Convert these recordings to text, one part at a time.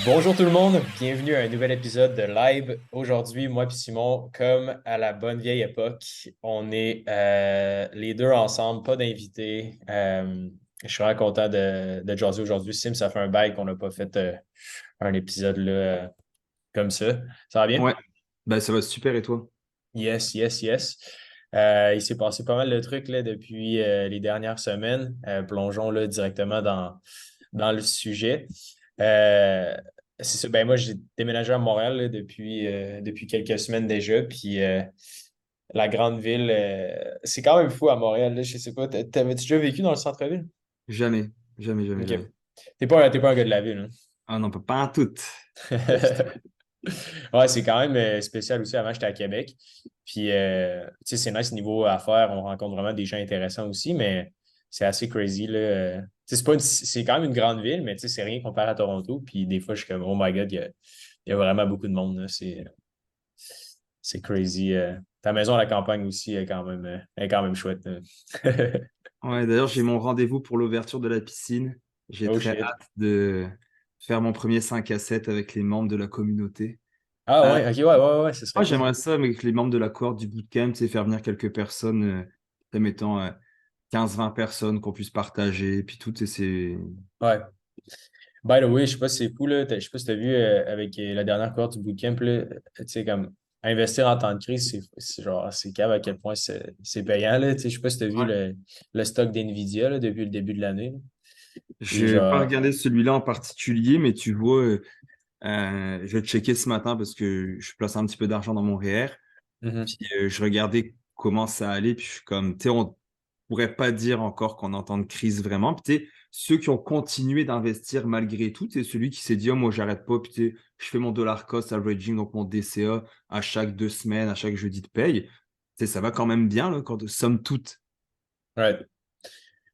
Bonjour tout le monde, bienvenue à un nouvel épisode de Live. Aujourd'hui, moi et Simon, comme à la bonne vieille époque, on est les deux ensemble, pas d'invités. Je suis vraiment content de jaser aujourd'hui. Sim, ça fait un bail qu'on n'a pas fait un épisode là, comme ça. Ça va bien? Ouais, bah ça va super et toi? Yes, yes, yes. Il s'est passé pas mal de trucs là, depuis les dernières semaines. Plongeons là, directement dans le sujet. Euh, c'est ça, ben moi, j'ai déménagé à Montréal là, depuis quelques semaines déjà. Puis la grande ville, c'est quand même fou à Montréal. Là, je sais pas, t'avais-tu déjà vécu dans le centre-ville? Jamais, jamais, jamais, OK. jamais. T'es pas un gars de la ville, Ah non, pas en tout. Pas du tout. hein? Ouais, c'est quand même spécial aussi. Avant, j'étais à Québec. Puis, tu sais, c'est nice niveau affaires. On rencontre vraiment des gens intéressants aussi, mais c'est assez crazy, là. Tu sais, c'est quand même une grande ville, mais tu sais, c'est rien comparé à Toronto. Puis, des fois, je suis comme, oh my God, il y a vraiment beaucoup de monde, là. C'est crazy. Ta maison à la campagne aussi est quand même chouette, là. Ouais, d'ailleurs, j'ai mon rendez-vous pour l'ouverture de la piscine. J'ai Oh très shit. hâte de faire mon premier 5 à 7 avec les membres de la communauté. Ah Euh, ouais, ok, ouais, ouais, ouais, ouais, ce serait Moi, cool. j'aimerais ça avec les membres de la cohorte du bootcamp, tu sais, faire venir quelques personnes, mettons 15-20 personnes qu'on puisse partager, puis tout, et c'est... Ouais. By the way, je sais pas si c'est fou, là. Je sais pas si tu as vu avec la dernière cohorte du bootcamp, là, tu sais, comme investir en temps de crise, c'est genre, c'est cave à quel point c'est payant, là. Tu sais, je sais pas si tu as vu Ouais. le stock d'NVIDIA, là, depuis le début de l'année, là. Il est Je n'ai pas genre, regardé celui-là en particulier, mais tu vois, je vais checker ce matin parce que je place un petit peu d'argent dans mon REER. mhm. Puis je regardais comment ça allait, puis je suis comme, tu sais, on pourrait pas dire encore qu'on entend de crise vraiment. Puis tu sais, ceux qui ont continué d'investir malgré tout, c'est celui qui s'est dit, oh, moi, j'arrête pas, puis tu sais, je fais mon dollar cost averaging, donc mon DCA à chaque 2 semaines, à chaque jeudi de paye. Tu sais, ça va quand même bien, là, quand, somme toute. Ouais.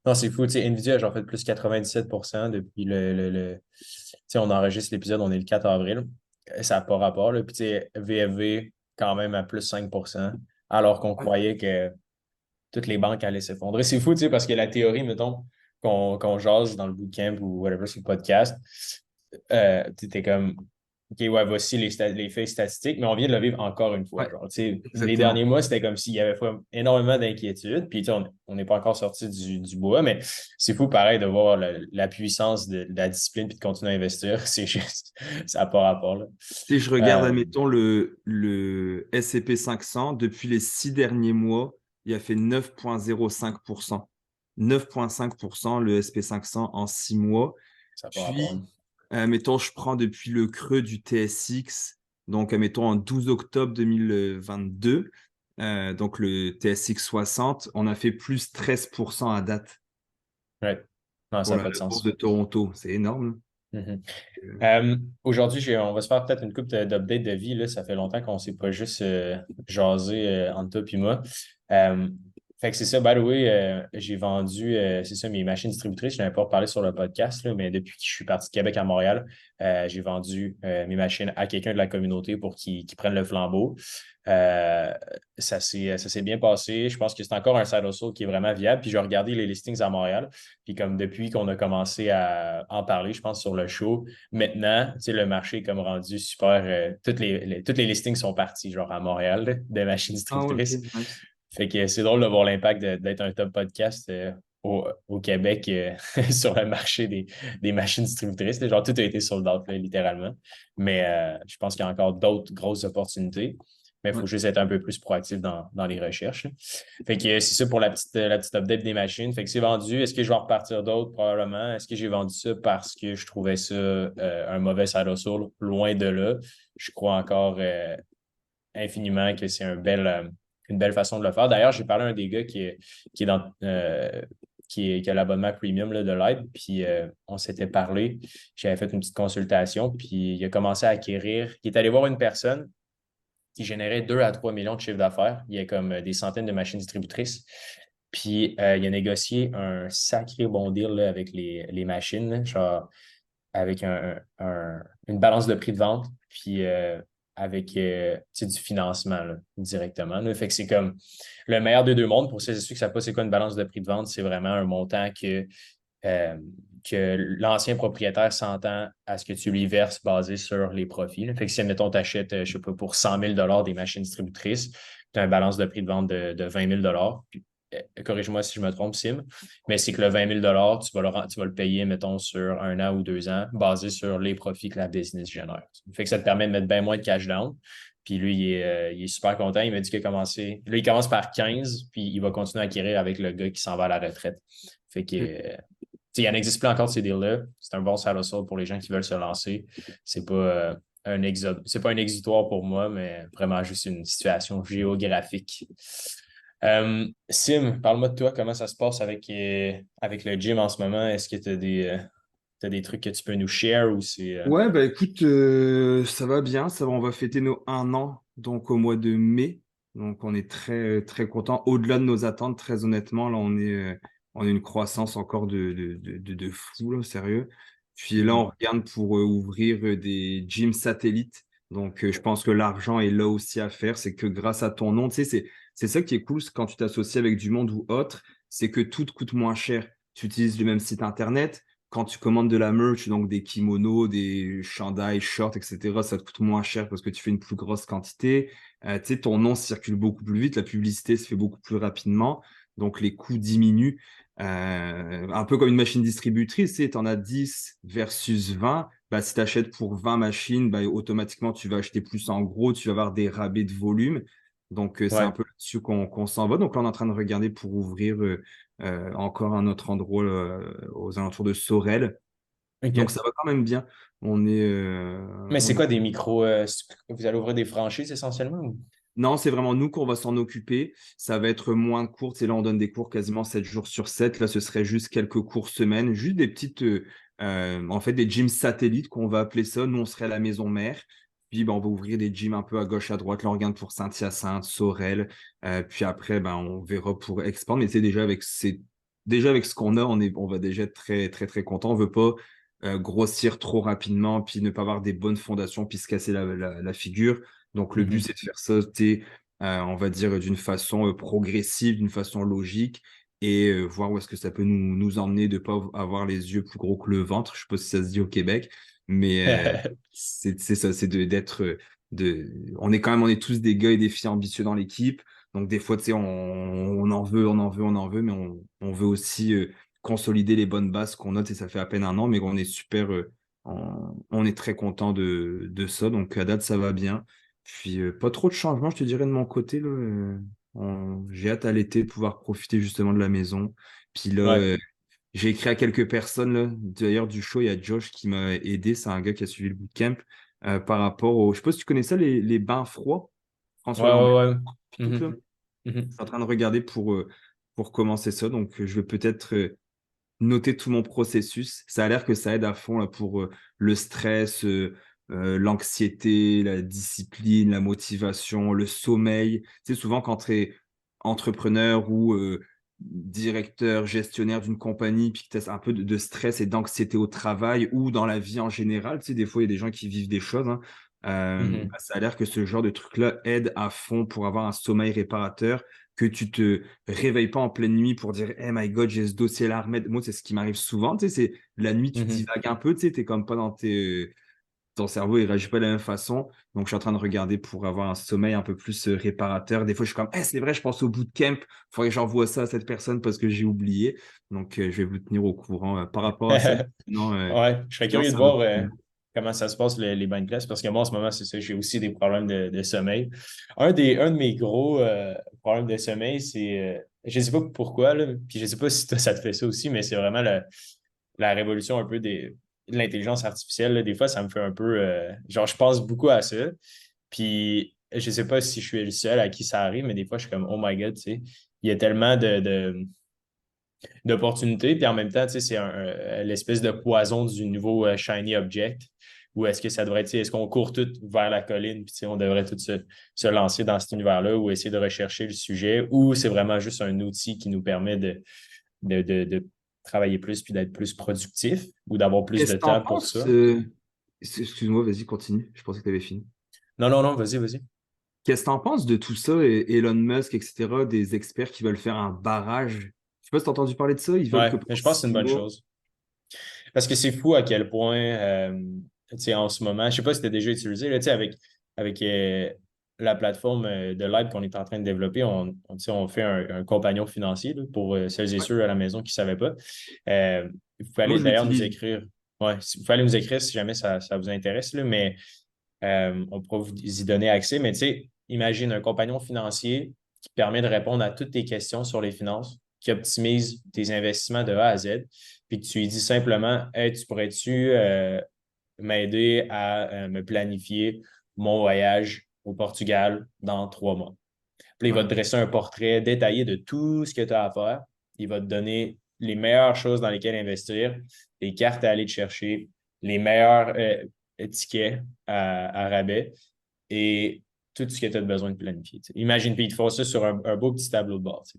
Non, c'est fou, tu sais, NVIDIA a genre fait plus 97% depuis tu sais, on enregistre l'épisode, on est le 4 avril. Ça n'a pas rapport, là. Puis, tu sais, VFV, quand même à plus 5%, alors qu'on Ouais. croyait que toutes les banques allaient s'effondrer. C'est fou, tu sais, parce que la théorie, mettons, qu'on jase dans le bootcamp ou whatever sur le podcast, tu étais comme, OK, ouais, voici les faits statistiques, mais on vient de le vivre encore une fois. Ouais, Genre, tu sais, les derniers exactement. mois, c'était comme s'il y avait énormément d'inquiétudes, puis tu sais, on n'est pas encore sorti du bois, mais c'est fou, pareil, de voir la puissance de la discipline puis de continuer à investir. C'est juste, ça n'a pas rapport, là. Si je regarde, Euh, admettons, le S&P 500, depuis les 6 derniers mois, il a fait 9,05%. 9,5% le SP 500 en 6 mois. ça n'a pas rapport, là. Puis, mettons, je prends depuis le creux du TSX, donc, mettons, en 12 octobre 2022, donc le TSX 60, on a fait plus 13% à date Ouais. Non, ça pour n'a la, pas de la bourse sens. de Toronto. C'est énorme. Mhm. Euh, Aujourd'hui, on va se faire peut-être une coupe d'update de vie. Là. Ça fait longtemps qu'on ne s'est pas juste jasé entre toi et moi. Euh, fait que c'est ça, by the way, j'ai vendu, c'est ça, mes machines distributrices. Je n'avais pas reparlé sur le podcast, là, mais depuis que je suis parti de Québec à Montréal, j'ai vendu mes machines à quelqu'un de la communauté pour qu'il prenne le flambeau. Euh, ça s'est bien passé. Je pense que c'est encore un side hustle qui est vraiment viable. Puis j'ai regardé les listings à Montréal. Puis comme depuis qu'on a commencé à en parler, je pense, sur le show, maintenant, tu sais, le marché est comme rendu super. Toutes les listings sont partis, genre à Montréal, là, de machines Ah ouais, ok, distributrices. nice. Fait que c'est drôle de voir l'impact d'être un top podcast au Québec sur le marché des machines distributrices. Là. Genre, tout a été sold out, là, littéralement. Mais je pense qu'il y a encore d'autres grosses opportunités. Mais il faut Ouais. juste être un peu plus proactif dans les recherches. Fait que c'est ça pour la petite update des machines. Fait que c'est vendu. Est-ce que je vais en repartir d'autres? Probablement. Est-ce que j'ai vendu ça parce que je trouvais ça un mauvais side hustle? Loin de là. Je crois encore infiniment que c'est une belle façon de le faire. D'ailleurs, j'ai parlé à un des gars qui est dans qui a l'abonnement premium là, de l'aide, puis on s'était parlé. J'avais fait une petite consultation, puis il a commencé à acquérir. Il est allé voir une personne qui générait 2 à 3 millions de chiffre d'affaires. Il y a comme des centaines de machines distributrices. Puis il a négocié un sacré bon deal là, avec les machines, là, genre avec une balance de prix de vente, puis avec tu sais, du financement là, directement. Là. Fait que c'est comme le meilleur des deux mondes. Pour ceux et ceux qui ne savent pas c'est quoi une balance de prix de vente, c'est vraiment un montant que que l'ancien propriétaire s'entend à ce que tu lui verses basé sur les profits. Là. Fait que si, admettons, tu achètes, je sais pas, pour 100 000 des machines distributrices, tu as une balance de prix de vente de 20 000. Puis, corrige-moi si je me trompe, Sim, mais c'est que le 20 000 tu vas le payer, mettons, sur 1 an ou 2 ans, basé sur les profits que la business génère. Fait que ça te permet de mettre bien moins de cash down. Puis lui, il est super content. Il m'a dit qu'il a commencé. Là, il commence par 15, puis il va continuer à acquérir avec le gars qui s'en va à la retraite. Fait que, il en existe plus encore de ces deals-là. C'est un bon side hustle pour les gens qui veulent se lancer. C'est pas c'est pas un exutoire pour moi, mais vraiment juste une situation géographique. Sim, parle-moi de toi, comment ça se passe avec le gym en ce moment? Est-ce que t'as des trucs que tu peux nous share ou c'est. Ouais, bah écoute, ça va bien, ça va, on va fêter nos 1 an, donc au mois de mai. Donc on est très très content. Au-delà de nos attentes, très honnêtement, là on est une croissance encore de fou, là, sérieux. Puis là, on Mhm. regarde pour ouvrir des gyms satellites. Donc je pense que l'argent est là aussi à faire. C'est que grâce à ton nom, tu sais, c'est ça qui est cool c'est quand tu t'associes avec du monde ou autre, c'est que tout te coûte moins cher. Tu utilises le même site internet quand tu commandes de la merch, donc des kimonos, des chandails, shorts, etc., ça te coûte moins cher parce que tu fais une plus grosse quantité. Tu sais, ton nom circule beaucoup plus vite, la publicité se fait beaucoup plus rapidement, donc les coûts diminuent. Un peu comme une machine distributrice, tu en as 10 versus 20. Bah, si tu achètes pour 20 machines, bah, automatiquement, tu vas acheter plus en gros, tu vas avoir des rabais de volume. Donc, c'est un Ouais. peu là-dessus qu'on s'en va. Donc, là, on est en train de regarder pour ouvrir encore un autre endroit aux alentours de Sorel. Donc OK. ça va quand même bien. On est, Mais on c'est est... quoi des micros? Vous allez ouvrir des franchises essentiellement? Non, c'est vraiment nous qu'on va s'en occuper. Ça va être moins de cours. C'est là, on donne des cours quasiment 7 jours sur 7. Là, ce serait juste quelques cours semaine, juste des petites, en fait, des gyms satellites qu'on va appeler ça. Nous, on serait la maison mère. Puis, ben, on va ouvrir des gyms un peu à gauche, à droite. Là, on regarde pour Saint-Hyacinthe, Sorel. Puis après, ben, on verra pour expandre. Mais c'est déjà avec ce qu'on a, on va déjà être très, très, très content. On veut pas grossir trop rapidement, puis ne pas avoir des bonnes fondations, puis se casser la figure. Donc, le but, Mhm. c'est de faire ça, on va dire, d'une façon progressive, d'une façon logique, et voir où est-ce que ça peut nous emmener de ne pas avoir les yeux plus gros que le ventre. Je ne sais pas si ça se dit au Québec, mais c'est ça, c'est d'être. On est quand même, on est tous des gars et des filles ambitieux dans l'équipe. Donc, des fois, tu sais, on en veut, on en veut, on en veut, mais on veut aussi consolider les bonnes bases qu'on a. Tu sais, ça fait à peine 1 an, mais on est super. On est très content de ça. Donc, à date, ça va bien. Puis, pas trop de changements, je te dirais, de mon côté, là. J'ai hâte à l'été de pouvoir profiter justement de la maison. Puis là, Ouais. j'ai écrit à quelques personnes, là. D'ailleurs, du show, il y a Josh qui m'a aidé. C'est un gars qui a suivi le bootcamp par rapport au. Je sais pas si tu connais ça, les bains froids. Ouais, François Lambert, ouais, ouais. puis tout, là. Mhm. Je Mhm. suis en train de regarder pour commencer ça. Donc, je vais peut-être noter tout mon processus. Ça a l'air que ça aide à fond là, pour le stress, l'anxiété, la discipline, la motivation, le sommeil. Tu sais, souvent quand tu es entrepreneur ou directeur, gestionnaire d'une compagnie, puis que tu as un peu de stress et d'anxiété au travail ou dans la vie en général, tu sais, des fois, il y a des gens qui vivent des choses. Hein. Mhm. Bah, ça a l'air que ce genre de truc-là aide à fond pour avoir un sommeil réparateur, que tu te réveille pas en pleine nuit pour dire hey my God, j'ai ce dossier-là à remettre. Moi, c'est ce qui m'arrive souvent. Tu sais, c'est la nuit, tu Mhm. divagues un peu, tu sais, t'es comme pas dans ton cerveau, il réagit pas de la même façon. Donc, je suis en train de regarder pour avoir un sommeil un peu plus réparateur. Des fois, je suis comme, c'est vrai, je pense au bootcamp. Il faudrait que j'envoie ça à cette personne parce que j'ai oublié. Donc, je vais vous tenir au courant par rapport à ça. Sinon, Ouais, je serais sinon, curieux de ça va voir bien. comment ça se passe les bains de glace parce que moi en ce moment, c'est ça, j'ai aussi des problèmes de sommeil. Un de mes gros problèmes de sommeil, c'est je sais pas pourquoi, là, puis je sais pas si toi ça te fait ça aussi, mais c'est vraiment la révolution un peu de l'intelligence artificielle. Là. Des fois, ça me fait un peu genre je pense beaucoup à ça. Puis je sais pas si je suis le seul à qui ça arrive, mais des fois, je suis comme oh my God, tu sais, il y a tellement d'opportunités. Puis en même temps, tu sais, c'est l'espèce de poison du nouveau shiny object. Ou est-ce que ça devrait être, est-ce qu'on court tout vers la colline, puis tu sais, on devrait tout se lancer dans cet univers-là ou essayer de rechercher le sujet, ou c'est vraiment juste un outil qui nous permet de travailler plus puis d'être plus productif ou d'avoir plus Qu'est-ce de que t'en temps pour penses? ça? Excuse-moi, vas-y, continue. Je pensais que tu avais fini. Non, non, non, vas-y, vas-y. Qu'est-ce que t'en penses de tout ça, Elon Musk, etc., des experts qui veulent faire un barrage? Je sais pas si t'as entendu parler de ça. Ils veulent que Ouais, pour mais je pense que c'est six une bonne mois, chose. Parce que c'est fou à quel point, tu sais, en ce moment, je sais pas si tu as déjà utilisé, là, tu sais, avec la plateforme de l'aide qu'on est en train de développer, tu sais, on fait un compagnon financier là, pour celles et Ouais. ceux à la maison qui ne savaient pas. Vous pouvez Moi, aller je d'ailleurs nous l'utilise. écrire. Ouais, vous pouvez aller nous écrire si jamais ça vous intéresse, là, mais on pourra vous y donner accès. Mais tu sais, imagine un compagnon financier qui te permet de répondre à toutes tes questions sur les finances, qui optimise tes investissements de A à Z, puis que tu lui dis simplement, hey, tu pourrais-tu m'aider à me planifier mon voyage au Portugal dans 3 mois. Puis là, il va Ouais. te dresser un portrait détaillé de tout ce que tu as à faire. Il va te donner les meilleures choses dans lesquelles investir, les cartes à aller te chercher, les meilleurs tickets à rabais et tout ce que tu as besoin de planifier. T'sais. Imagine, puis il te faut ça sur un beau petit tableau de bord. T'sais.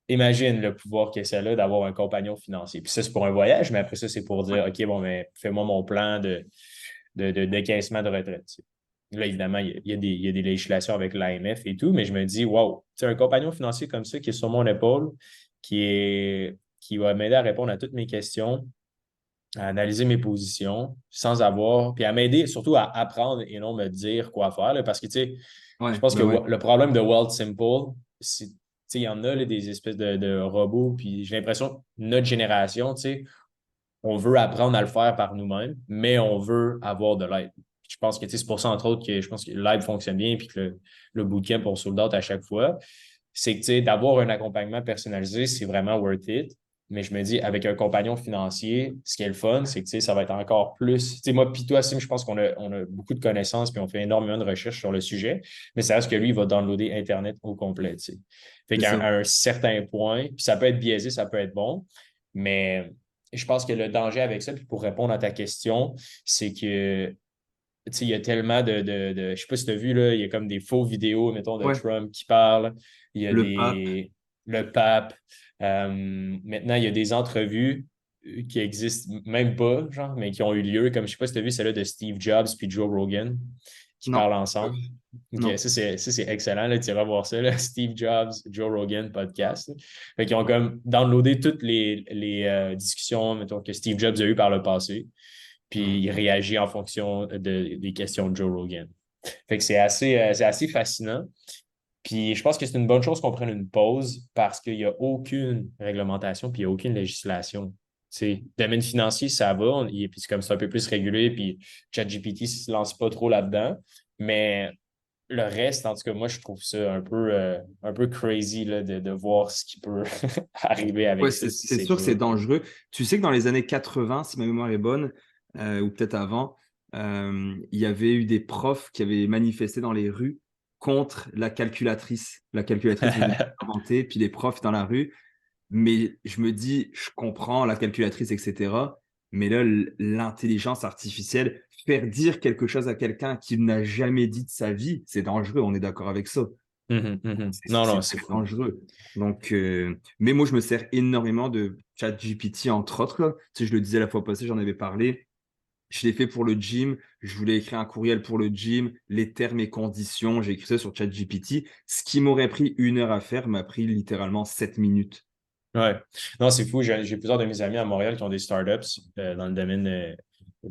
Imagine le pouvoir que ça a d'avoir un compagnon financier. Puis ça, c'est pour un voyage, mais après ça, c'est pour dire, OK, bon, mais fais-moi mon plan de décaissement de retraite. Tu sais. Là, évidemment, il y a des législations avec l'AMF et tout, mais je me dis, wow, tu sais, un compagnon financier comme ça qui est sur mon épaule, qui va m'aider à répondre à toutes mes questions, à analyser mes positions sans avoir, puis à m'aider surtout à apprendre et non me dire quoi faire. Là, parce que, tu sais, je Ouais, pense que bah ouais. le problème de World Simple, c'est, tu sais, il y en a là, des espèces de robots, puis j'ai l'impression que notre génération, tu sais, on veut apprendre à le faire par nous-mêmes, mais on veut avoir de l'aide. Je pense que c'est pour ça, entre autres, que je pense que l'aide fonctionne bien puis que le bootcamp on sold out à chaque fois. C'est que d'avoir un accompagnement personnalisé, c'est vraiment worth it. Mais je me dis, avec un compagnon financier, ce qui est le fun, c'est que ça va être encore plus. Moi, puis toi, Sim, je pense qu'on a beaucoup de connaissances puis on fait énormément de recherches sur le sujet. Mais ça reste que lui, il va downloader Internet au complet. T'sais. Fait C'est qu'à ça. à un certain point, puis ça peut être biaisé, ça peut être bon. Mais je pense que le danger avec ça, puis pour répondre à ta question, c'est que il y a tellement je sais pas si tu as vu, là, il y a comme des faux vidéos, mettons, de Ouais. Trump qui parlent. Il y a Le pape. le pape. Maintenant, il y a des entrevues qui existent même pas, genre, mais qui ont eu lieu, comme je sais pas si tu as vu celle-là de Steve Jobs puis Joe Rogan qui Non. parlent ensemble. OK, Non. ça, c'est excellent. Là, tu iras voir ça, là, Steve Jobs, Joe Rogan podcast. Là. Fait qu'ils ont comme downloadé toutes les discussions, mettons, que Steve Jobs a eues par le passé puis il Hmm. réagit en fonction des questions de Joe Rogan. Fait que c'est assez fascinant. Puis je pense que c'est une bonne chose qu'on prenne une pause parce qu'il n'y a aucune réglementation puis il n'y a aucune législation. C'est domaine financier, ça va, puis c'est comme c'est un peu plus régulé, puis ChatGPT ne se lance pas trop là-dedans. Mais le reste, en tout cas, moi, je trouve ça un peu crazy là, de voir ce qui peut arriver Ouais, avec ça si c'est c'est sûr que c'est true. dangereux. Tu sais que dans les années 80, si ma mémoire est bonne, ou peut-être avant, il y avait eu des profs qui avaient manifesté dans les rues contre la calculatrice. La calculatrice venait d'être inventée, puis les profs dans la rue. Mais je me dis, je comprends la calculatrice, etc. Mais là, l'intelligence artificielle, faire dire quelque chose à quelqu'un qu'il n'a jamais dit de sa vie, c'est dangereux, on est d'accord avec ça. Mhm, mhm. C'est Non, non, c'est c'est très fou. dangereux. Donc, mais moi, je me sers énormément de ChatGPT, entre autres. Là. Tu sais, je le disais la fois passée, j'en avais parlé. Je l'ai fait pour le gym. Je voulais écrire un courriel pour le gym, les termes et conditions. J'ai écrit ça sur ChatGPT. Ce qui m'aurait pris 1 heure à faire m'a pris littéralement 7 minutes. Ouais. Non, c'est fou. J'ai plusieurs de mes amis à Montréal qui ont des startups dans le domaine de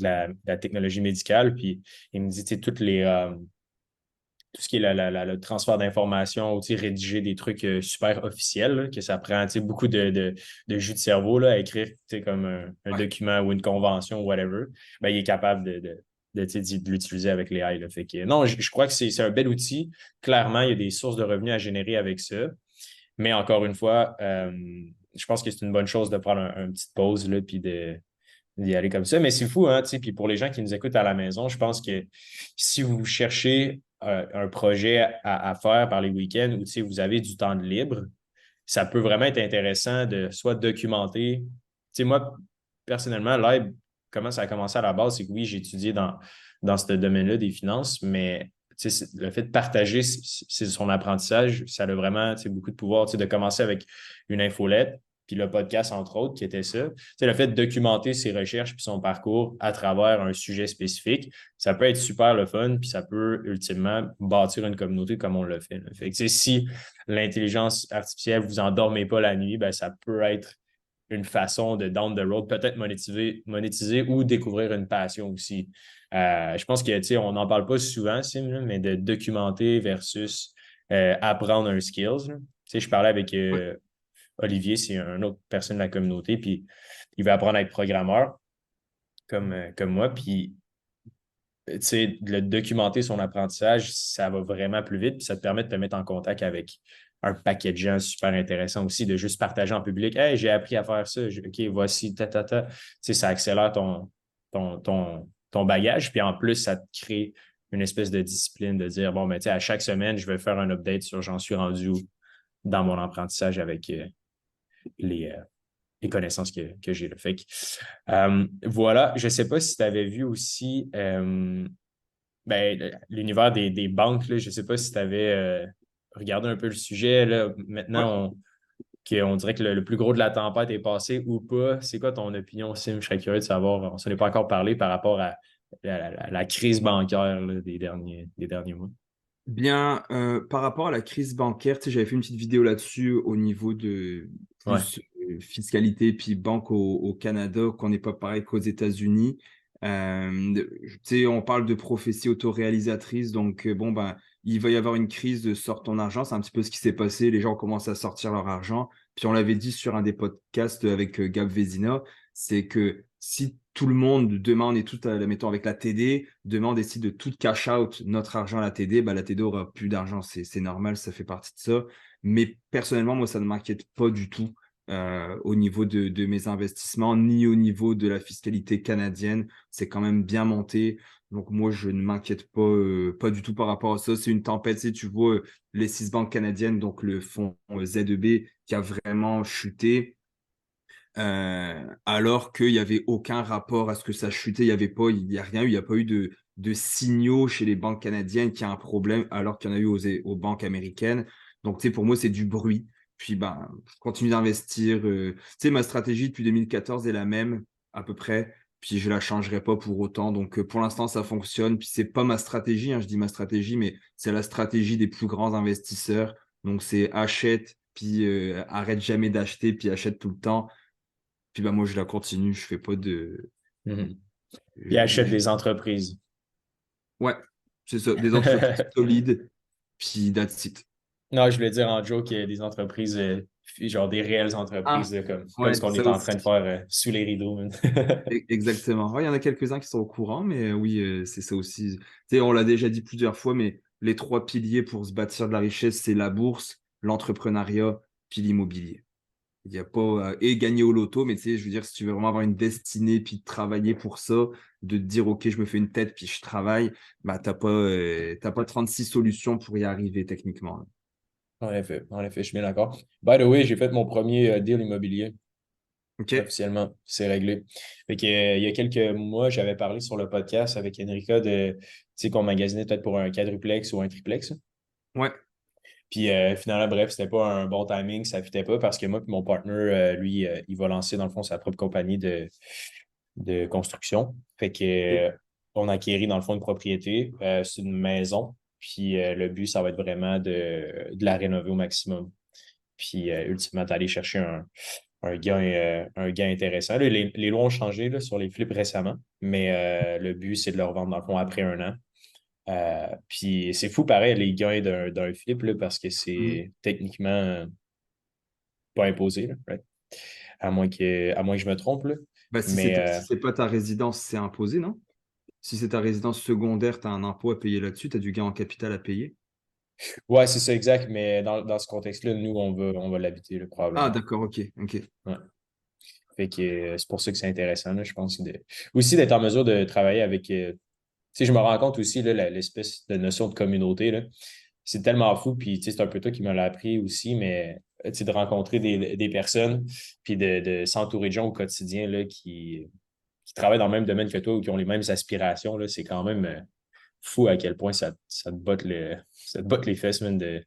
la technologie médicale. Puis ils me disent, tu sais, tout ce qui est le transfert d'informations, tu sais, rédiger des trucs super officiels, là, que ça prend, tu sais, beaucoup de jus de cerveau là, à écrire, tu sais, comme un Ouais. document ou une convention ou whatever. Ben, il est capable tu sais, de l'utiliser avec les AI. Là. Fait que, non, je crois que c'est un bel outil. Clairement, il y a des sources de revenus à générer avec ça. Mais encore une fois, je pense que c'est une bonne chose de prendre une petite pause là, puis d'y aller comme ça. Mais c'est fou, hein, tu sais, puis pour les gens qui nous écoutent à la maison, je pense que si vous cherchez un projet à faire par les week-ends ou tu sais, vous avez du temps de libre, ça peut vraiment être intéressant de soit documenter. Tu sais, moi, personnellement, l'aide, comment ça a commencé à la base, c'est que oui, j'ai étudié dans ce domaine-là des finances, mais tu sais, le fait de partager son apprentissage, ça a vraiment tu sais, beaucoup de pouvoir. Tu sais, de commencer avec une infolette, puis le podcast, entre autres, qui était ça. Tu sais, le fait de documenter ses recherches puis son parcours à travers un sujet spécifique, ça peut être super le fun, puis ça peut ultimement bâtir une communauté comme on l'a fait. Fait que, tu sais, si l'intelligence artificielle, vous endormez pas la nuit, ben, ça peut être une façon de down the road, peut-être monétiser ou découvrir une passion aussi. Je pense que, tu sais, on n'en parle pas souvent, Sim, là, mais de documenter versus apprendre un skills. Là. Tu sais, je parlais avec Ouais. Olivier, c'est une autre personne de la communauté, puis il va apprendre à être programmeur comme moi, puis tu sais, de documenter son apprentissage, ça va vraiment plus vite, puis ça te permet de te mettre en contact avec un paquet de gens super intéressants aussi, de juste partager en public. Hey, j'ai appris à faire ça. OK, voici, ta, ta, ta. Tu sais, ça accélère ton bagage, puis en plus, ça te crée une espèce de discipline de dire, bon, ben, tu sais, à chaque semaine, je vais faire un update sur j'en suis rendu où dans mon apprentissage avec les, euh, les connaissances que j'ai là. Fait que, voilà, je ne sais pas si tu avais vu aussi ben, l'univers des banques, là, je ne sais pas si tu avais regardé un peu le sujet. Là. Ouais. Maintenant, on dirait que le plus gros de la tempête est passé ou pas. C'est quoi ton opinion, Sim? Je serais curieux de savoir. On ne s'en est pas encore parlé par rapport à la crise bancaire là, des derniers mois. Bien, par rapport à la crise bancaire, tu sais, j'avais fait une petite vidéo là-dessus au niveau de Ouais. plus fiscalité puis banque au Canada, qu'on n'est pas pareil qu'aux États-Unis. Tu sais, on parle de prophétie autoréalisatrice, donc bon, ben, il va y avoir une crise de sort ton argent. C'est un petit peu ce qui s'est passé. Les gens commencent à sortir leur argent. Puis on l'avait dit sur un des podcasts avec Gab Vezina, c'est que si tout le monde, demain on est tout, mettons avec la TD, demain on décide de tout cash out notre argent à la TD, bah, la TD aura plus d'argent, c'est normal, ça fait partie de ça. Mais personnellement, moi, ça ne m'inquiète pas du tout au niveau de mes investissements, ni au niveau de la fiscalité canadienne. C'est quand même bien monté. Donc moi, je ne m'inquiète pas du tout par rapport à ça. C'est une tempête, tu sais, tu vois les 6 banques canadiennes, donc le fonds ZEB qui a vraiment chuté. Alors qu'il n'y avait aucun rapport à ce que ça chutait, il y a rien eu, il n'y a pas eu de signaux chez les banques canadiennes qu'il y a un problème, alors qu'il y en a eu aux banques américaines. Donc, tu sais, pour moi, c'est du bruit. Puis, ben, je continue d'investir. Tu sais, ma stratégie depuis 2014 est la même, à peu près. Puis, je la changerai pas pour autant. Donc, pour l'instant, ça fonctionne. Puis, c'est pas ma stratégie, hein, je dis ma stratégie, mais c'est la stratégie des plus grands investisseurs. Donc, c'est achète, puis arrête jamais d'acheter, puis achète tout le temps. Puis bah, moi, je la continue, je fais pas de. Mhm. Puis achète je- des entreprises. Ouais, c'est ça, des entreprises solides, puis that's it. Non, je voulais dire en joke des entreprises, genre des réelles Ah, entreprises, là, comme ce ouais, qu'on ça est en train de aussi. faire sous les rideaux. Man. Exactement. Ouais, il y en a quelques-uns qui sont au courant, mais oui, c'est ça aussi. Tu sais, on l'a déjà dit plusieurs fois, mais les 3 piliers pour se bâtir de la richesse, c'est la bourse, l'entrepreneuriat, puis l'immobilier. Il y a pas et gagner au loto, mais tu sais, je veux dire, si tu veux vraiment avoir une destinée, puis travailler pour ça, de te dire, OK, je me fais une tête, puis je travaille, bah, t'as pas 36 solutions pour y arriver techniquement. En effet, je suis bien d'accord. By the way, j'ai fait mon premier deal immobilier OK? officiellement. C'est réglé. Fait que, il y a quelques mois, j'avais parlé sur le podcast avec Enrica de, tu sais, qu'on magasinait peut-être pour un quadruplex ou un triplex. Ouais. Puis finalement, bref, c'était pas un bon timing, ça fitait pas parce que moi et mon partner, lui, il va lancer dans le fond sa propre compagnie de construction. Fait que OK. on a acquéri dans le fond une propriété, c'est une maison. Puis le but, ça va être vraiment de la rénover au maximum. Puis ultimement, d'aller chercher un gain intéressant. Là, les lois ont changé là, sur les flips récemment, mais le but, c'est de le revendre dans le fond après un an. Puis c'est fou pareil, les gains d'un flip, là, parce que Mhm. c'est techniquement pas imposé, là, right? À moins que je me trompe. Là. Bah, Mais si c'est pas ta résidence, c'est imposé, non? Si c'est ta résidence secondaire, tu as un impôt à payer là-dessus, tu as du gain en capital à payer. ouais, c'est ça exact. Mais dans ce contexte-là, nous, on va l'habiter là, Ah, probablement. d'accord, OK. OK. Ouais. Fait que c'est pour ça que c'est intéressant, là, je pense. Aussi d'être en mesure de travailler avec. Tu sais, je me rends compte aussi, là, l'espèce de notion de communauté, là. C'est tellement fou, puis tu sais, c'est un peu toi qui me l'as appris aussi, mais tu sais, de rencontrer des personnes, puis de s'entourer de gens au quotidien là, qui travaillent dans le même domaine que toi ou qui ont les mêmes aspirations, là, c'est quand même fou à quel point ça te botte ça te botte les fesses, man, Ouais.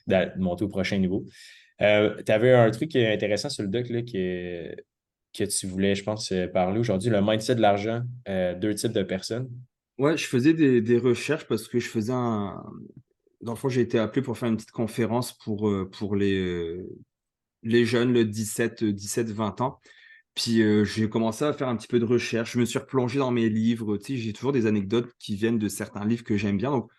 de monter au prochain niveau. Tu avais un truc intéressant sur le doc là, que tu voulais, je pense, parler aujourd'hui, le mindset de l'argent, 2 types de personnes. Ouais, je faisais des recherches parce que je faisais un. Dans le fond, j'ai été appelé pour faire une petite conférence pour les jeunes, le 17, 20 ans. Puis j'ai commencé à faire un petit peu de recherche. Je me suis replongé dans mes livres. Tu sais, j'ai toujours des anecdotes qui viennent de certains livres que j'aime bien. Donc,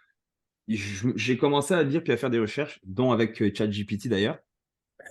j'ai commencé à lire puis à faire des recherches, dont avec ChatGPT d'ailleurs.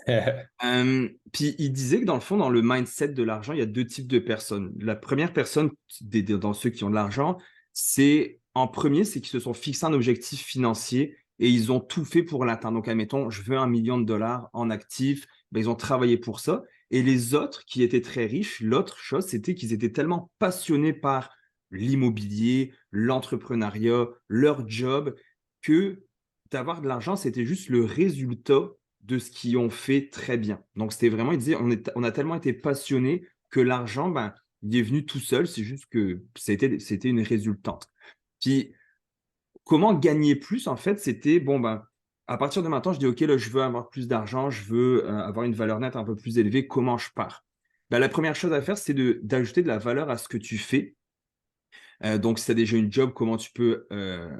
Puis il disait que dans le fond, dans le mindset de l'argent, il y a deux types de personnes. La première personne, dans ceux qui ont de l'argent, c'est en premier, c'est qu'ils se sont fixés un objectif financier et ils ont tout fait pour l'atteindre. Donc, admettons, je veux 1 million de dollars en actifs, ben, ils ont travaillé pour ça. Et les autres qui étaient très riches, l'autre chose, c'était qu'ils étaient tellement passionnés par l'immobilier, l'entrepreneuriat, leur job, que d'avoir de l'argent, c'était juste le résultat de ce qu'ils ont fait très bien. Donc, c'était vraiment, il disait, on a tellement été passionnés que l'argent, ben, il est venu tout seul, c'est juste que c'était une résultante. Puis, comment gagner plus, en fait, c'était, bon, ben, à partir de maintenant, je dis, OK, là, je veux avoir plus d'argent, je veux avoir une valeur nette un peu plus élevée, comment je pars? Ben, la première chose à faire, c'est d'ajouter de la valeur à ce que tu fais. Donc, si tu as déjà une job, comment tu peux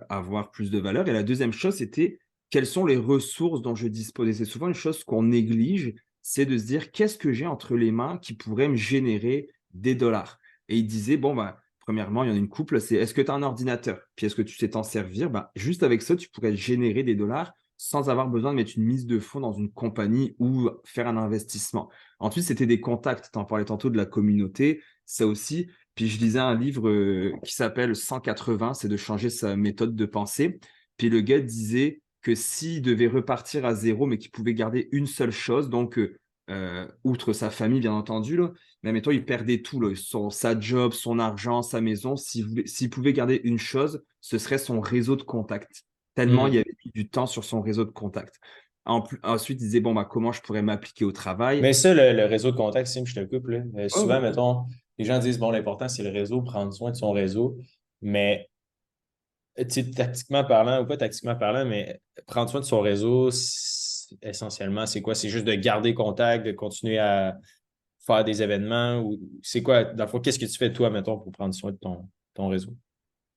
avoir plus de valeur? Et la deuxième chose, c'était quelles sont les ressources dont je dispose? Et c'est souvent une chose qu'on néglige, c'est de se dire qu'est-ce que j'ai entre les mains qui pourrait me générer des dollars? Et il disait, bon, bah, premièrement, il y en a une couple, c'est est-ce que tu as un ordinateur? Puis est-ce que tu sais t'en servir? Bah, juste avec ça, tu pourrais générer des dollars sans avoir besoin de mettre une mise de fonds dans une compagnie ou faire un investissement. Ensuite, c'était des contacts. Tu en parlais tantôt de la communauté. Ça aussi, puis je lisais un livre qui s'appelle 180, c'est de changer sa méthode de pensée. Puis le gars disait que s'il devait repartir à zéro, mais qu'il pouvait garder une seule chose, donc outre sa famille, bien entendu, là, mais mettons, il perdait tout, là, sa job, son argent, sa maison. S'il pouvait garder une chose, ce serait son réseau de contacts. Tellement il y Hmm. avait mis du temps sur son réseau de contacts. Ensuite, il disait, bon, bah, comment je pourrais m'appliquer au travail? Mais ça, le réseau de contacts, Sim, je te coupe, là. Oh, Souvent, mettons, les gens disent, bon, l'important, c'est le réseau, prendre soin de son réseau. Mais, tu sais, tactiquement parlant, ou pas tactiquement parlant, mais prendre soin de son réseau, essentiellement, c'est quoi? C'est juste de garder contact, de continuer à faire des événements, ou c'est quoi? Dans le fond, qu'est-ce que tu fais, toi, mettons, pour prendre soin de ton réseau?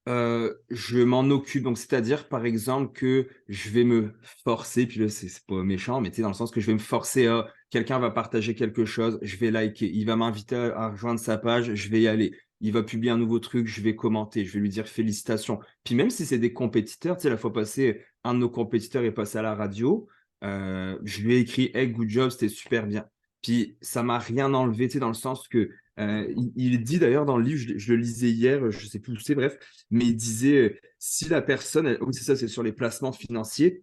Je m'en occupe. Donc, c'est-à-dire, par exemple, que je vais me forcer, puis là, c'est pas méchant, mais tu sais, dans le sens que je vais me forcer à quelqu'un va partager quelque chose, je vais liker. Il va m'inviter à rejoindre sa page, je vais y aller. Il va publier un nouveau truc, je vais commenter, je vais lui dire félicitations. Puis même si c'est des compétiteurs, tu sais, la fois passée, un de nos compétiteurs est passé à la radio, je lui ai écrit, hey, good job, c'était super bien. Puis ça m'a rien enlevé, tu sais, dans le sens que il dit d'ailleurs dans le livre, je le lisais hier, je sais plus où c'est, bref, mais il disait, si la personne, oui c'est ça, c'est sur les placements financiers,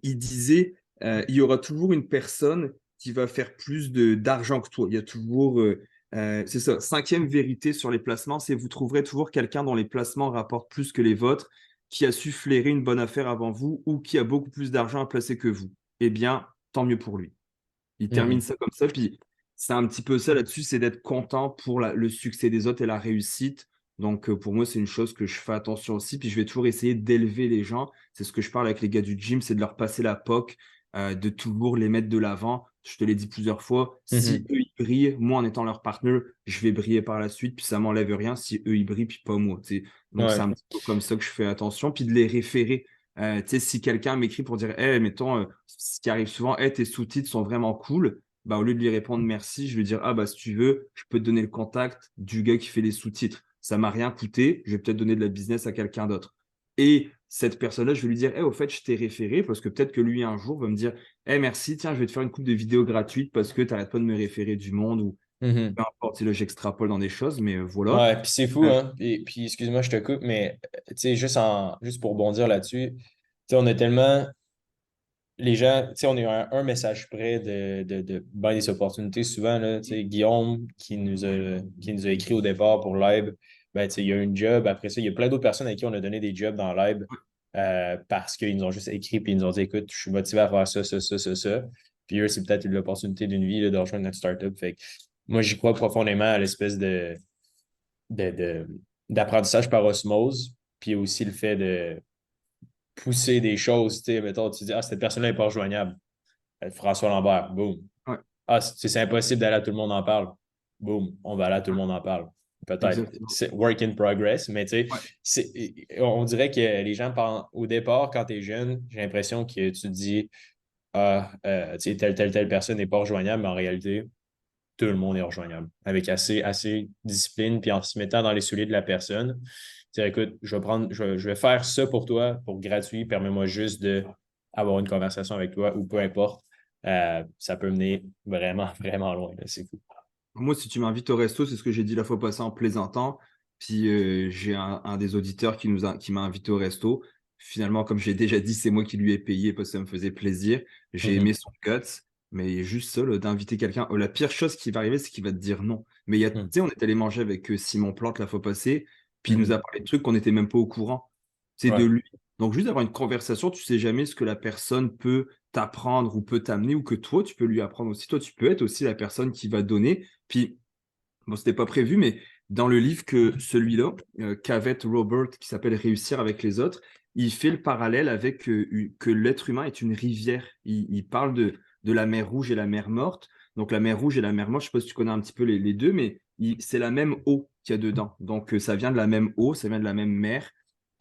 il disait, il y aura toujours une personne qui va faire plus d'argent que toi. Il y a toujours, c'est ça, cinquième vérité sur les placements, c'est vous trouverez toujours quelqu'un dont les placements rapportent plus que les vôtres, qui a su flairer une bonne affaire avant vous ou qui a beaucoup plus d'argent à placer que vous. Eh bien, tant mieux pour lui. Il termine Mhm. ça comme ça, puis c'est un petit peu ça là-dessus, c'est d'être content pour le succès des autres et la réussite. Donc pour moi, c'est une chose que je fais attention aussi, puis je vais toujours essayer d'élever les gens. C'est ce que je parle avec les gars du gym, c'est de leur passer la POC, de toujours les mettre de l'avant. Je te l'ai dit plusieurs fois, si Mhm. eux ils brillent, moi en étant leur partenaire, je vais briller par la suite, puis ça m'enlève rien si eux ils brillent, puis pas moi. Tu sais. Donc c'est Ouais. un petit peu comme ça que je fais attention, puis de les référer. Tu sais, si quelqu'un m'écrit pour dire, hey, mettons, ce qui arrive souvent, hey, tes sous-titres sont vraiment cool, bah, au lieu de lui répondre merci, je vais dire, ah bah si tu veux, je peux te donner le contact du gars qui fait les sous-titres. Ça m'a rien coûté, je vais peut-être donner de la business à quelqu'un d'autre. Et cette personne-là, je vais lui dire, au fait, je t'ai référé parce que peut-être que lui, un jour, va me dire, merci, tiens, je vais te faire une coupe de vidéos gratuite parce que tu n'arrêtes pas de me référer du monde ou Mhm. peu importe, si là, j'extrapole dans des choses, mais voilà. Ouais, puis c'est fou, Euh, hein. Puis excuse-moi, je te coupe, mais tu sais, juste pour bondir là-dessus, tu sais, on a tellement. Les gens, tu sais, on est un message près de ben des opportunités souvent, là, tu sais, Guillaume qui nous a écrit au départ pour Live, ben, tu sais, il y a une job. Après ça, il y a plein d'autres personnes à qui on a donné des jobs dans Live parce qu'ils nous ont juste écrit et ils nous ont dit, écoute, je suis motivé à faire ça, ça, ça, ça, ça. Puis eux, c'est peut-être l'opportunité d'une vie là, de rejoindre notre startup. Fait que moi, j'y crois profondément à l'espèce de, de- d'apprentissage par osmose, puis aussi le fait de pousser des choses, tu sais, mettons, tu dis, ah, cette personne-là n'est pas rejoignable. François Lambert, boum. ouais, Ah, c'est impossible d'aller à tout le monde en parle. Boum, on va aller à tout le monde en parle. Peut-être. exactement. C'est work in progress, mais tu sais, Ouais, on dirait que les gens, au départ, quand tu es jeune, j'ai l'impression que tu te dis, tu sais, telle personne n'est pas rejoignable, mais en réalité, tout le monde est rejoignable. Avec assez de discipline, puis en se mettant dans les souliers de la personne, dire écoute, je vais faire ça pour toi, pour gratuit, permets-moi juste d'avoir une conversation avec toi ou peu importe. Ça peut mener vraiment, vraiment loin. Là, c'est fou. Moi, si tu m'invites au resto, c'est ce que j'ai dit la fois passée en plaisantant. Puis j'ai un des auditeurs qui m'a invité au resto. Finalement, comme j'ai déjà dit, c'est moi qui lui ai payé parce que ça me faisait plaisir. J'ai aimé Mhm. son guts, mais juste ça, là, d'inviter quelqu'un. La pire chose qui va arriver, c'est qu'il va te dire non. Mais il y a, tu Mhm. sais, on est allé manger avec Simon Plante la fois passée, puis il nous a Mhm. parlé de trucs qu'on n'était même pas au courant. C'est de Ouais. lui. Donc, juste avoir une conversation, tu sais jamais ce que la personne peut t'apprendre ou peut t'amener ou que toi, tu peux lui apprendre aussi. Toi, tu peux être aussi la personne qui va donner. Puis, bon, c'était pas prévu, mais dans le livre que celui-là, Cavett Robert, qui s'appelle Réussir avec les autres, il fait le parallèle avec que l'être humain est une rivière. Il parle de la mer Rouge et la mer Morte. Donc la mer Rouge et la mer Morte, je sais pas si tu connais un petit peu les deux, mais c'est la même eau qu'il y a dedans. Donc ça vient de la même eau, ça vient de la même mer.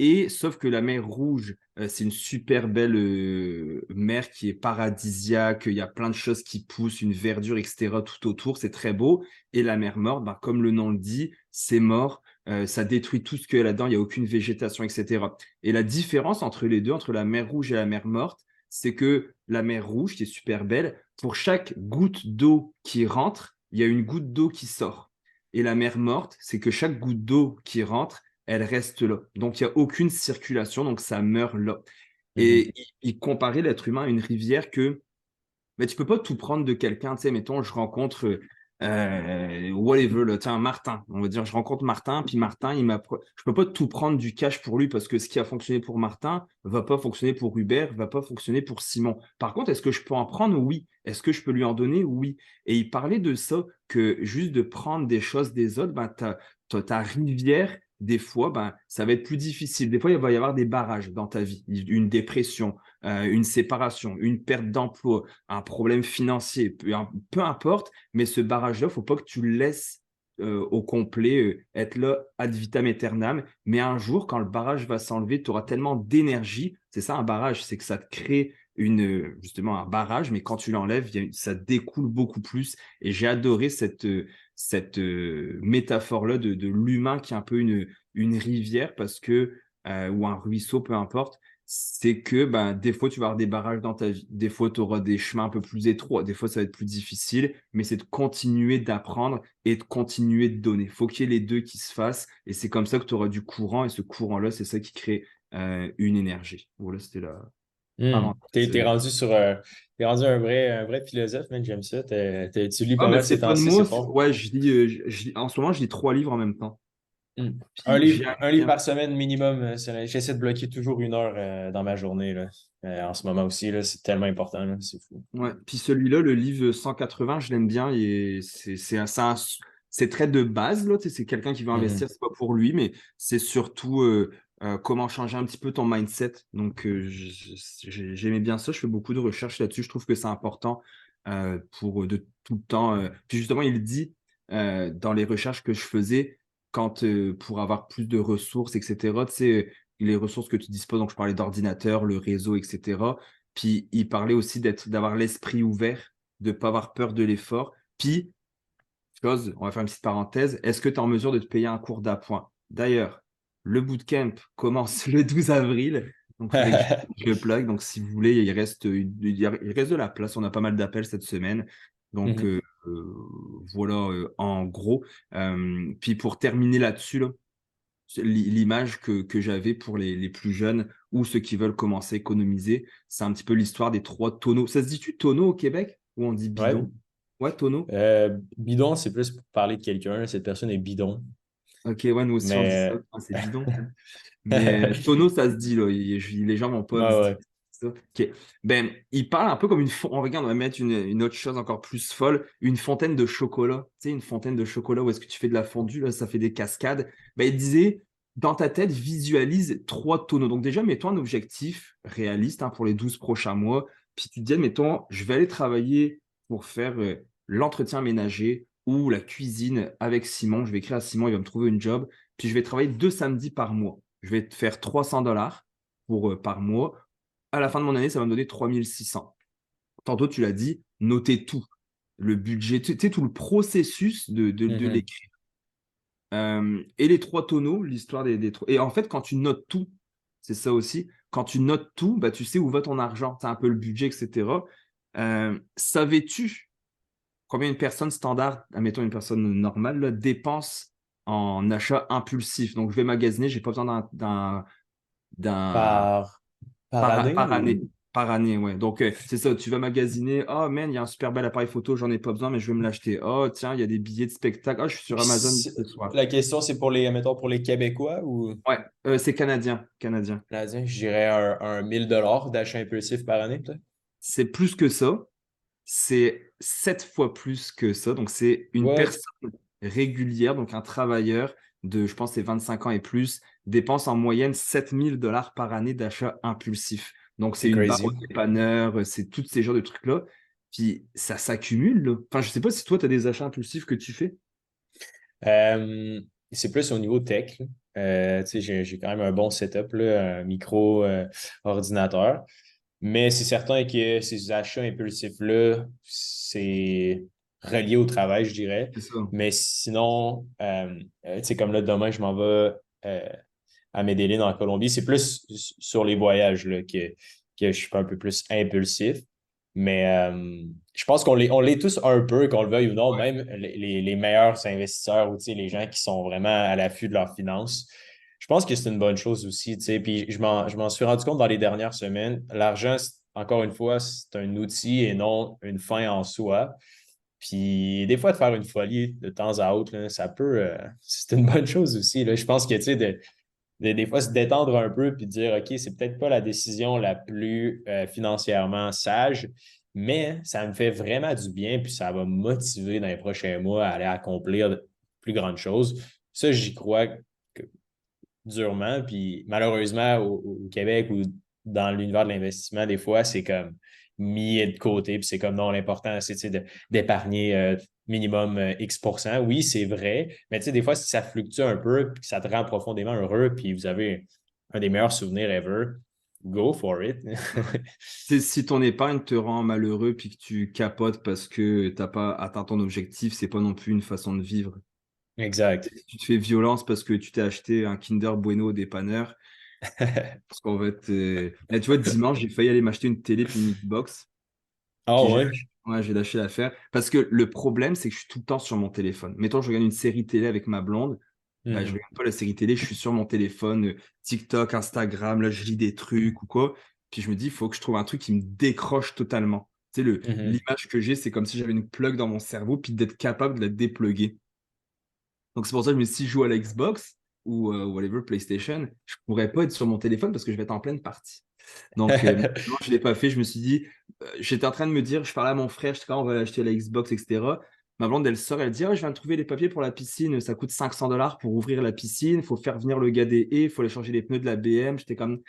Et sauf que la mer Rouge, c'est une super belle mer qui est paradisiaque. Il y a plein de choses qui poussent, une verdure, etc. tout autour. C'est très beau. Et la mer morte, ben, comme le nom le dit, c'est mort. Ça détruit tout ce qu'il y a là-dedans. Il n'y a aucune végétation, etc. Et la différence entre les deux, entre la mer Rouge et la mer morte, c'est que la mer Rouge, qui est super belle, pour chaque goutte d'eau qui rentre, il y a une goutte d'eau qui sort. Et la mer morte, c'est que chaque goutte d'eau qui rentre, elle reste là. Donc, il n'y a aucune circulation, donc ça meurt là. Mhm. Et il comparait l'être humain à une rivière que mais tu peux pas tout prendre de quelqu'un. Tu sais, mettons, je rencontre whatever, là, tiens, Martin. On va dire, je rencontre Martin, puis Martin, je peux pas tout prendre du cash pour lui parce que ce qui a fonctionné pour Martin va pas fonctionner pour Hubert, va pas fonctionner pour Simon. Par contre, est-ce que je peux en prendre? Oui. Est-ce que je peux lui en donner? Oui. Et il parlait de ça, que juste de prendre des choses des autres, ben, ta rivière, des fois, ben, ça va être plus difficile. Des fois, il va y avoir des barrages dans ta vie, une dépression, une séparation, une perte d'emploi, un problème financier, peu importe, mais ce barrage-là, il ne faut pas que tu le laisses au complet être là ad vitam aeternam. Mais un jour, quand le barrage va s'enlever, tu auras tellement d'énergie. C'est ça un barrage, c'est que ça te crée justement un barrage, mais quand tu l'enlèves, ça découle beaucoup plus. Et j'ai adoré cette métaphore-là de l'humain qui est un peu une rivière parce que, ou un ruisseau, peu importe, c'est que ben, des fois, tu vas avoir des barrages dans ta vie, des fois, tu auras des chemins un peu plus étroits, des fois, ça va être plus difficile, mais c'est de continuer d'apprendre et de continuer de donner. Il faut qu'il y ait les deux qui se fassent, et c'est comme ça que tu auras du courant, et ce courant-là, c'est ça qui crée une énergie. Voilà, c'était la T'es, parenthèse. t'es rendu sur t'es rendu un vrai philosophe, man, j'aime ça. Tu lis Ah, pas mais mal ces c'est pas de temps-ci, mots, c'est fort. ouais, en ce moment, je lis 3 livres en même temps. Hmm. Puis j'ai Un livre par semaine minimum. J'essaie de bloquer toujours 1 heure dans ma journée. Là. En ce moment aussi, là, c'est tellement important. Là, c'est fou. Ouais. Puis celui-là, le livre 180, je l'aime bien. Et c'est très de base, là. Tu sais, c'est quelqu'un qui veut investir, Mhm. c'est pas pour lui, mais c'est surtout comment changer un petit peu ton mindset. Donc, j'aimais bien ça. Je fais beaucoup de recherches là-dessus. Je trouve que c'est important pour de tout le temps. Puis justement, il dit dans les recherches que je faisais, pour avoir plus de ressources, etc., tu sais, les ressources que tu disposes, donc je parlais d'ordinateur, le réseau, etc. Puis il parlait aussi d'avoir l'esprit ouvert, de ne pas avoir peur de l'effort. Puis, chose, on va faire une petite parenthèse, est-ce que tu es en mesure de te payer un cours d'appoint? D'ailleurs, le bootcamp commence le 12 avril. Donc, il faudrait que je le plug. Donc, si vous voulez, il reste de la place. On a pas mal d'appels cette semaine. Donc, Mhm. voilà, en gros. Puis, pour terminer là-dessus, là, l'image que j'avais pour les plus jeunes ou ceux qui veulent commencer à économiser, c'est un petit peu l'histoire des 3 tonneaux. Ça se dit-tu tonneau au Québec ou on dit Ouais. bidon? Ouais, tonneau. Bidon, c'est plus pour parler de quelqu'un. Cette personne est bidon. Ok, ouais, nous aussi on dit ça. Mais Ah, c'est bidon. Mais tonneau, ça se dit, là. Les gens vont pas me ouais, dire ouais. ça. Ok. Ben, il parle un peu comme on regarde, on va mettre une autre chose encore plus folle, une fontaine de chocolat. Tu sais, une fontaine de chocolat où est-ce que tu fais de la fondue, là, ça fait des cascades. Ben, il disait, dans ta tête, visualise 3 tonneaux. Donc déjà, mets-toi un objectif réaliste hein, pour les 12 prochains mois. Puis tu te dis, mettons, je vais aller travailler pour faire l'entretien ménager ou la cuisine avec Simon. Je vais écrire à Simon, il va me trouver une job. Puis je vais travailler 2 samedis par mois. Je vais te faire $300 par mois. À la fin de mon année, ça va me donner 3600. tantôt tu l'as dit, noter tout. Le budget, tu sais, tout le processus de Mhm. l'écrire. Et les trois tonneaux, l'histoire des trois. Et en fait, quand tu notes tout, c'est ça aussi, quand tu notes tout, bah, tu sais où va ton argent, tu as un peu le budget, etc. Savais-tu combien une personne standard, admettons une personne normale, là, dépense en achat impulsif? Donc, je vais magasiner, j'ai pas besoin d'un Par, par année par année. ou? Par année, ouais. Donc, c'est ça, tu vas magasiner. Oh, man, il y a un super bel appareil photo, j'en ai pas besoin, mais je vais me l'acheter. Oh, tiens, il y a des billets de spectacle. Oh, je suis sur Puis Amazon ce soir. la question, c'est pour les, mettons, pour les Québécois ou Ouais, c'est canadien. Canadien. Canadiens? Je dirais un 1000 $ d'achat impulsif par année, peut-être. C'est plus que ça. C'est 7 fois plus que ça. Donc, c'est une What? personne régulière, donc un travailleur de, je pense, c'est 25 ans et plus, dépense en moyenne 7 000 $ par année d'achat impulsif. Donc, c'est C'est une barre au crazy. dépanneur, c'est tous ces genres de trucs-là. Puis, ça s'accumule, là. Enfin, je sais pas si toi, tu as des achats impulsifs que tu fais. Euh, c'est plus au niveau tech, là. Tu sais, j'ai quand même un bon setup, là, un micro ordinateur. Mais c'est certain que ces achats impulsifs-là, c'est relié au travail, je dirais. C'est ça. Mais sinon, tu sais, comme là, demain, je m'en vais à Medellín, en Colombie. C'est plus sur les voyages là, que je suis un peu plus impulsif. Mais je pense on l'est tous un peu, qu'on le veuille ou non, Ouais. même les meilleurs investisseurs ou tu sais, les gens qui sont vraiment à l'affût de leurs finances. Je pense que c'est une bonne chose aussi. Tu sais. Puis je m'en suis rendu compte dans les dernières semaines. L'argent, encore une fois, c'est un outil et non une fin en soi. Puis des fois, de faire une folie de temps à autre, là, ça peut. C'est une bonne chose aussi. Là. Je pense que tu sais, des fois se détendre un peu puis dire, OK, c'est peut-être pas la décision la plus financièrement sage, mais ça me fait vraiment du bien puis ça va me motiver dans les prochains mois à aller accomplir de plus grandes choses. Ça, j'y crois durement. Puis malheureusement, au Québec ou dans l'univers de l'investissement, des fois, c'est comme mis de côté. Puis c'est comme non, l'important, c'est tu sais, d'épargner minimum X%. Oui, c'est vrai. Mais tu sais, des fois, si ça fluctue un peu, puis que ça te rend profondément heureux, puis vous avez un des meilleurs souvenirs ever, go for it. Si ton épargne te rend malheureux puis que tu capotes parce que t'as pas atteint ton objectif, c'est pas non plus une façon de vivre. Exact. Si tu te fais violence parce que tu t'es acheté un Kinder Bueno au dépanneur, parce qu'en fait, tu vois, dimanche, j'ai failli aller m'acheter une télé puis une Xbox, Ah puis ouais. j'ai lâché l'affaire. Parce que le problème, c'est que je suis tout le temps sur mon téléphone. Mettons, je regarde une série télé avec ma blonde, bah, je Mhm. regarde pas la série télé, je suis sur mon téléphone, TikTok, Instagram, là, je lis des trucs ou quoi. Puis je me dis, il faut que je trouve un truc qui me décroche totalement. Tu sais, Mhm. l'image que j'ai, c'est comme si j'avais une plug dans mon cerveau, puis d'être capable de la dépluguer. Donc c'est pour ça que je me suis dit, si je joue à la Xbox ou whatever, PlayStation, je pourrais pas être sur mon téléphone parce que je vais être en pleine partie. Donc non, je l'ai pas fait. Je me suis dit, j'étais en train de me dire, je parlais à mon frère, je dis, on va acheter la Xbox, etc. Ma blonde, elle sort, elle dit, oh, je viens de trouver les papiers pour la piscine, ça coûte 500 $ pour ouvrir la piscine, il faut faire venir le gars des haies, il faut aller changer les pneus de la BM. J'étais comme,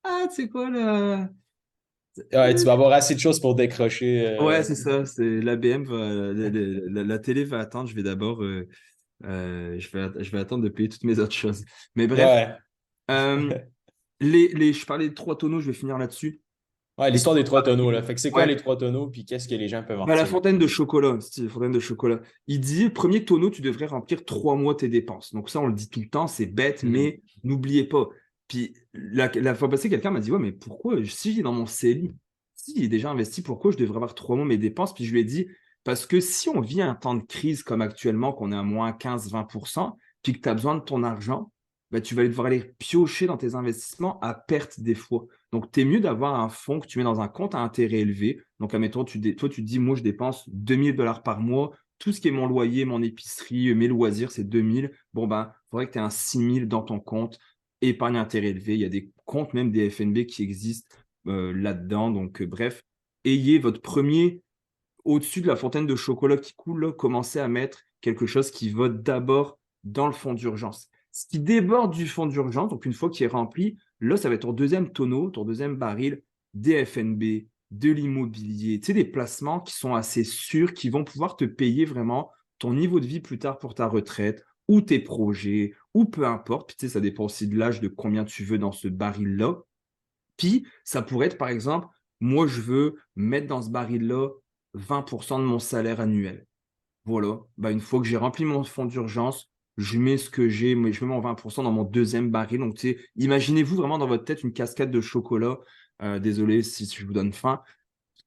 ah, tu sais quoi, là? Ouais, tu vas avoir assez de choses pour décrocher. Ouais, c'est ça, c'est la BM, la télé va attendre, je vais d'abord, je vais attendre de payer toutes mes autres choses. Mais bref, Ouais. Euh, je parlais de trois tonneaux, je vais finir là-dessus. Ouais, Les l'histoire des trois trois tonneaux, là. Fait que c'est quoi Ouais, les trois tonneaux, puis qu'est-ce que les gens peuvent en bah, la retirer? fontaine de chocolat, style fontaine de chocolat. Il dit, premier tonneau, tu devrais remplir 3 mois tes dépenses. Donc ça, on le dit tout le temps, c'est bête, Mhm. mais n'oubliez pas. Puis la fois passée, quelqu'un m'a dit, ouais, mais pourquoi, si j'ai dans mon CELI, si j'ai déjà investi, pourquoi je devrais avoir 3 mois mes dépenses? Puis je lui ai dit, parce que si on vit un temps de crise comme actuellement, qu'on est à moins 15-20%, puis que tu as besoin de ton argent, bah, tu vas devoir aller piocher dans tes investissements à perte des fois. Donc, tu es mieux d'avoir un fonds que tu mets dans un compte à intérêt élevé. Donc, admettons, toi, tu te dis, moi, je dépense 2 000 $ par mois. Tout ce qui est mon loyer, mon épicerie, mes loisirs, c'est 2 000. Bon, ben, il faudrait que tu aies un 6 000 dans ton compte. Épargne intérêt élevé. Il y a des comptes, même des FNB qui existent là-dedans. Donc, bref, ayez votre premier au-dessus de la fontaine de chocolat qui coule, là, commencez à mettre quelque chose qui va d'abord dans le fond d'urgence. Ce qui déborde du fond d'urgence, donc une fois qu'il est rempli, là, ça va être ton deuxième tonneau, ton deuxième baril, des FNB, de l'immobilier, tu sais, des placements qui sont assez sûrs, qui vont pouvoir te payer vraiment ton niveau de vie plus tard pour ta retraite, ou tes projets, ou peu importe. Puis, tu sais, ça dépend aussi de l'âge, de combien tu veux dans ce baril-là. Puis, ça pourrait être, par exemple, moi, je veux mettre dans ce baril-là 20% de mon salaire annuel. Voilà. Bah, une fois que j'ai rempli mon fonds d'urgence, je mets ce que j'ai, mais je mets mon 20% dans mon deuxième baril. Donc, tu sais, imaginez-vous vraiment dans votre tête une cascade de chocolat. Désolé si je vous donne faim.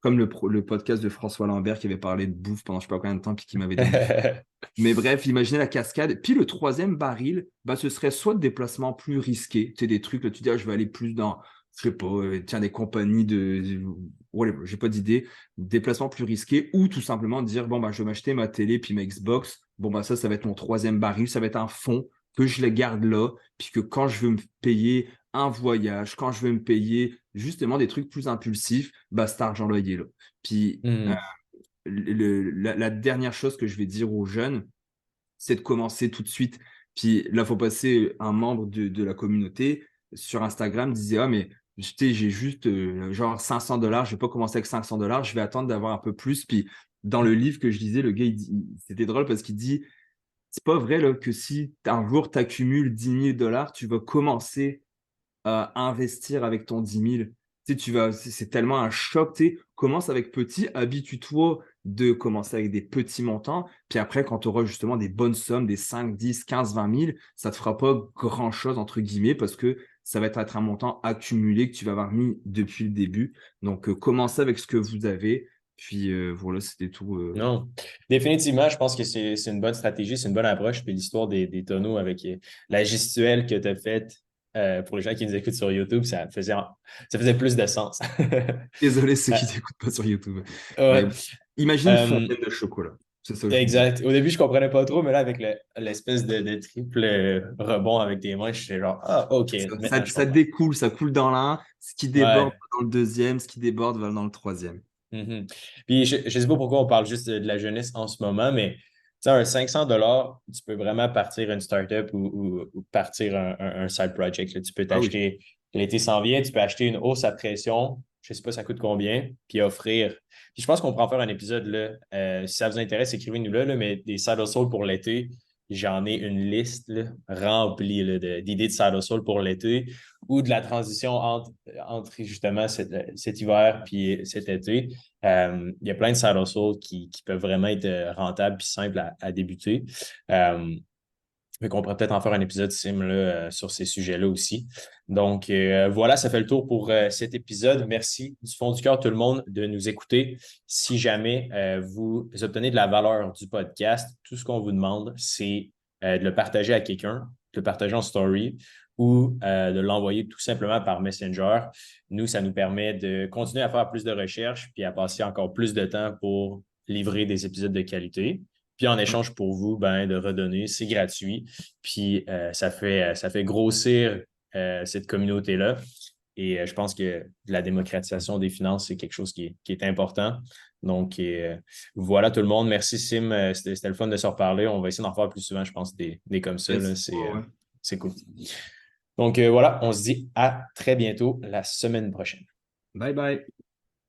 Comme le podcast de François Lambert qui avait parlé de bouffe pendant je sais pas combien de temps, puis qui m'avait donné faim. Mais bref, imaginez la cascade. Puis le troisième baril, bah, ce serait soit des déplacements plus risqués. Tu sais, des trucs, là, tu dis, ah, je vais aller plus dans, je sais pas, tiens, des compagnies ouais, j'ai pas d'idée, déplacements plus risqués, ou tout simplement dire, bon, bah, je vais m'acheter ma télé puis ma Xbox. Bon, bah, ça va être mon troisième baril. Ça va être un fonds que je les garde là, puis que quand je veux me payer un voyage, quand je veux me payer justement des trucs plus impulsifs, bah, cet argent-là, il est là. Puis, Mhm. la dernière chose que je vais dire aux jeunes, c'est de commencer tout de suite. Puis là, il faut passer un membre de la communauté sur Instagram disait, ah, mais tu sais, j'ai juste genre $500, je vais pas commencer avec $500, je vais attendre d'avoir un peu plus. Puis dans le livre que je lisais, le gars, c'était drôle parce qu'il dit, c'est pas vrai là, que si un jour tu accumules $10 000, tu vas commencer à investir avec ton 10 000. Tu sais, c'est tellement un choc. Tu sais, commence avec petit, habitue-toi de commencer avec des petits montants. Puis après, quand tu auras justement des bonnes sommes, des 5, 10, 15, 20 000, ça te fera pas grand-chose, entre guillemets, parce que ça va être un montant accumulé que tu vas avoir mis depuis le début. Donc, commencez avec ce que vous avez. Puis voilà, c'était tout. Non, définitivement, je pense que c'est une bonne stratégie, c'est une bonne approche. Puis l'histoire des tonneaux avec la gestuelle que tu as faite pour les gens qui nous écoutent sur YouTube, ça faisait plus de sens. Désolé ceux Euh, qui t'écoutent pas sur YouTube. Mais ouais. imagine une Euh, fontaine de chocolat. C'est ça que je vous dis. exact. Au début, je comprenais pas trop, mais là, avec l'espèce de triple rebond avec tes mains, j'étais genre, ah, OK, maintenant je Ça comprends. découle, ça coule dans l'un, ce qui déborde Ouais. va dans le deuxième, ce qui déborde va dans le troisième. Mhm. Puis je ne sais pas pourquoi on parle juste de la jeunesse en ce moment, mais tu sais, un 500 tu peux vraiment partir une startup ou partir un side project, là. Tu peux Ah oui. t'acheter, l'été s'en vient, tu peux acheter une hausse à pression, je ne sais pas ça coûte combien, puis offrir. Puis je pense qu'on pourra en faire un épisode là. Si ça vous intéresse, écrivez-nous là, mais des side hustles pour l'été, j'en ai une liste là, remplie là, d'idées de side hustle pour l'été ou de la transition entre justement cet hiver puis cet été. Il y a plein de side hustles qui peuvent vraiment être rentables et simples à débuter. Mais qu'on pourrait peut-être en faire un épisode sim là, sur ces sujets-là aussi. Donc, voilà, ça fait le tour pour cet épisode. Merci du fond du cœur, tout le monde, de nous écouter. Si jamais vous obtenez de la valeur du podcast, tout ce qu'on vous demande, c'est de le partager à quelqu'un, de le partager en story ou de l'envoyer tout simplement par Messenger. Nous, ça nous permet de continuer à faire plus de recherches puis à passer encore plus de temps pour livrer des épisodes de qualité. Puis en échange pour vous, ben, de redonner, c'est gratuit. Puis ça fait grossir cette communauté-là. Et je pense que la démocratisation des finances, c'est quelque chose qui est important. Donc, voilà tout le monde. Merci Sim. C'était le fun de se reparler. On va essayer d'en faire plus souvent, je pense, des comme ça. Là. Yes. Ouais, ouais. C'est cool. Donc, voilà, on se dit à très bientôt la semaine prochaine. Bye bye.